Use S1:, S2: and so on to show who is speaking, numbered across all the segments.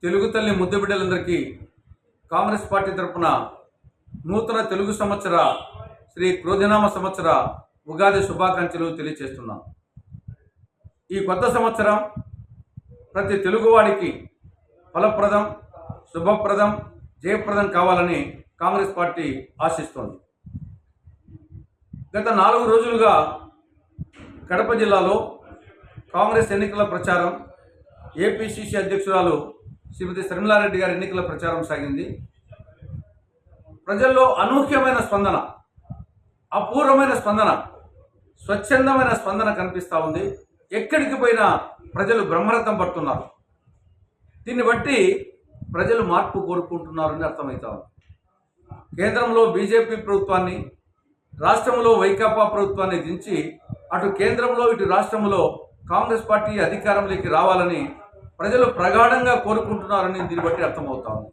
S1: తెలుగు తల్లి ముద్దు బిడ్డలందరికీ కాంగ్రెస్ పార్టీ తరఫున నూతన తెలుగు సంవత్సర శ్రీ క్రోధినామ సంవత్సర ఉగాది శుభాకాంక్షలు తెలియజేస్తున్నాం. ఈ కొత్త సంవత్సరం ప్రతి తెలుగువాడికి ఫలప్రదం, శుభప్రదం, జయప్రదం కావాలని కాంగ్రెస్ పార్టీ ఆశిస్తోంది. గత 4 రోజులుగా కడప జిల్లాలో కాంగ్రెస్ ఎన్నికల ప్రచారం, ఏపీసీసీ అధ్యక్షురాలు శ్రీమతి శర్మిలారెడ్డి గారి ఎన్నికల ప్రచారం సాగింది. ప్రజల్లో అనూహ్యమైన స్పందన, అపూర్వమైన స్పందన, స్వచ్ఛందమైన స్పందన కనిపిస్తూ ఉంది. ఎక్కడికి పోయినా ప్రజలు బ్రహ్మరథం పడుతున్నారు. దీన్ని బట్టి ప్రజలు మార్పు కోరుకుంటున్నారని అర్థమవుతా ఉంది. కేంద్రంలో బీజేపీ ప్రభుత్వాన్ని, రాష్ట్రంలో వైకాపా ప్రభుత్వాన్ని దించి అటు కేంద్రంలో ఇటు రాష్ట్రంలో కాంగ్రెస్ పార్టీ అధికారంలోకి రావాలని ప్రజలు ప్రగాఢంగా కోరుకుంటున్నారని దీన్ని బట్టి అర్థమవుతా ఉంది.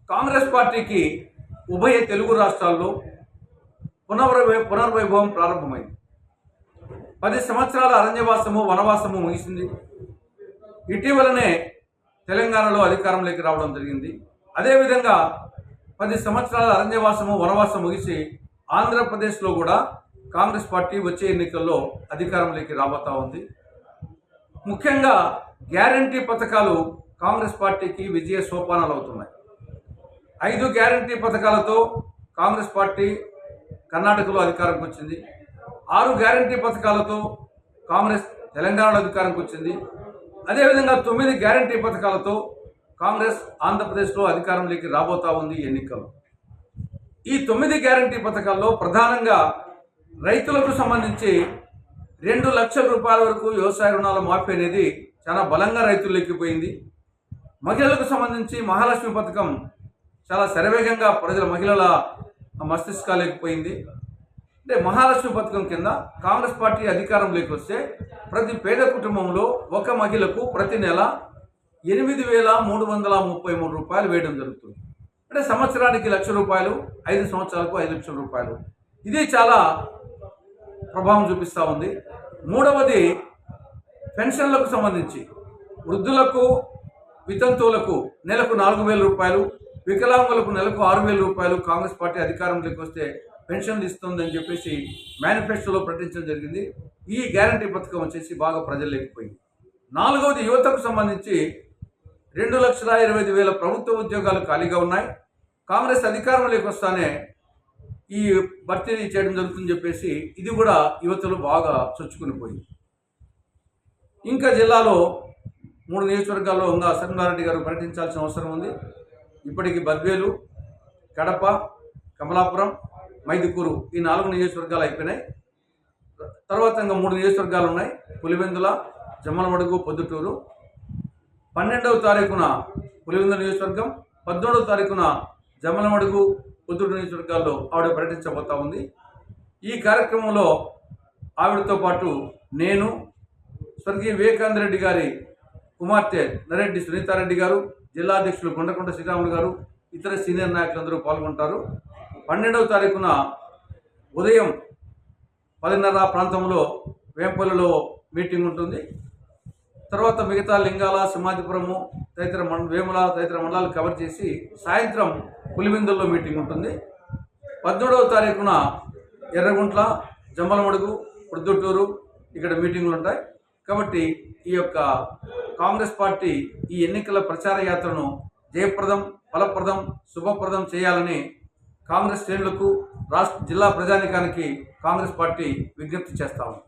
S1: కాంగ్రెస్ పార్టీకి ఉభయ తెలుగు రాష్ట్రాల్లో పునర్వైభవం ప్రారంభమైంది. 10 సంవత్సరాల అరణ్యవాసము, వనవాసము ముగిసింది. ఇటీవలనే తెలంగాణలో అధికారంలోకి రావడం జరిగింది. అదేవిధంగా 10 సంవత్సరాల అరణ్యవాసము, వనవాసం ముగిసి ఆంధ్రప్రదేశ్లో కూడా కాంగ్రెస్ పార్టీ వచ్చే ఎన్నికల్లో అధికారంలోకి రాబోతా ఉంది. ముఖ్యంగా గ్యారంటీ పథకాలు కాంగ్రెస్ పార్టీకి విజయ సోపానాలు అవుతున్నాయి. 5 గ్యారంటీ పథకాలతో కాంగ్రెస్ పార్టీ కర్ణాటకలో అధికారంకి వచ్చింది. 6 గ్యారంటీ పథకాలతో కాంగ్రెస్ తెలంగాణలో అధికారంకి వచ్చింది. అదేవిధంగా 9 గ్యారంటీ పథకాలతో కాంగ్రెస్ ఆంధ్రప్రదేశ్లో అధికారంలోకి రాబోతా ఉంది ఎన్నికలు. ఈ 9 గ్యారంటీ పథకాల్లో ప్రధానంగా రైతులకు సంబంధించి 2 లక్షల రూపాయల వరకు వ్యవసాయ రుణాల మాఫీ అనేది చాలా బలంగా రైతుల్లోకి పోయింది. మహిళలకు సంబంధించి మహాలక్ష్మి పథకం చాలా శరవేగంగా మహిళల మస్తిష్కాలకు పోయింది. అంటే మహాలక్ష్మి పథకం కింద కాంగ్రెస్ పార్టీ అధికారంలోకి వస్తే ప్రతి పేద కుటుంబంలో ఒక మహిళకు ప్రతి నెల 8,333 రూపాయలు వేయడం జరుగుతుంది. అంటే సంవత్సరానికి 1,00,000 రూపాయలు, 5 సంవత్సరాలకు 5 లక్షల రూపాయలు. ఇది చాలా ప్రభావం చూపిస్తూ ఉంది. మూడవది, పెన్షన్లకు సంబంధించి వృద్ధులకు, వితంతువులకు నెలకు 4,000 రూపాయలు, వికలాంగులకు నెలకు 6,000 రూపాయలు కాంగ్రెస్ పార్టీ అధికారంలోకి వస్తే పెన్షన్లు ఇస్తుందని చెప్పేసి మేనిఫెస్టోలో ప్రకటించడం జరిగింది. ఈ గ్యారంటీ పథకం వచ్చేసి బాగా ప్రజల్లోకి పోయింది. 4వది, యువతకు సంబంధించి 2,20,000 ప్రభుత్వ ఉద్యోగాలు ఖాళీగా ఉన్నాయి. కాంగ్రెస్ అధికారంలోకి వస్తానే ఈ భర్తీ చేయడం జరుగుతుందని చెప్పేసి ఇది కూడా యువతలు బాగా చొచ్చుకుని పోయింది. ఇంకా జిల్లాలో 3 నియోజకవర్గాల్లో ఇంకా శర్మిలారెడ్డి గారు పర్యటించాల్సిన అవసరం ఉంది. ఇప్పటికి బద్వేలు, కడప, కమలాపురం, మైదుకూరు ఈ 4 నియోజకవర్గాలు అయిపోయినాయి. తర్వాత ఇంకా 3 నియోజకవర్గాలు ఉన్నాయి. పులివెందుల, జమ్మలమడుగు, పొద్దుటూరు. 12వ తారీఖున పులివెందుల నియోజకవర్గం, 17వ తారీఖున జమ్మలమడుగు, పొద్దుటూరు నియోజకవర్గాల్లో ఆవిడ పర్యటించబోతా ఉంది. ఈ కార్యక్రమంలో ఆవిడతో పాటు నేను, స్వర్గీయ వివేకానంద రెడ్డి గారి కుమార్తె నరెడ్డి సునీతారెడ్డి గారు, జిల్లా అధ్యక్షులు గుండకొండ శ్రీరాములు గారు, ఇతర సీనియర్ నాయకులందరూ పాల్గొంటారు. 12వ తారీఖున ఉదయం 10:30 ప్రాంతంలో వేంపల్లిలో మీటింగ్ ఉంటుంది. తర్వాత మిగతా లింగాల, సింహాదిపురము వేముల తదితర మండలాలు కవర్ చేసి సాయంత్రం పులివెందుల్లో మీటింగ్ ఉంటుంది. 17వ తారీఖున ఎర్రగుంట్ల, జమ్మలమడుగు, ప్రొద్దుటూరు ఇక్కడ మీటింగులు ఉంటాయి. కాబట్టి ఈ యొక్క కాంగ్రెస్ పార్టీ ఈ ఎన్నికల ప్రచార యాత్రను జయప్రదం, ఫలప్రదం, శుభప్రదం చేయాలని కాంగ్రెస్ శ్రేణులకు, జిల్లా ప్రజానికానికి కాంగ్రెస్ పార్టీ విజ్ఞప్తి చేస్తా ఉంది.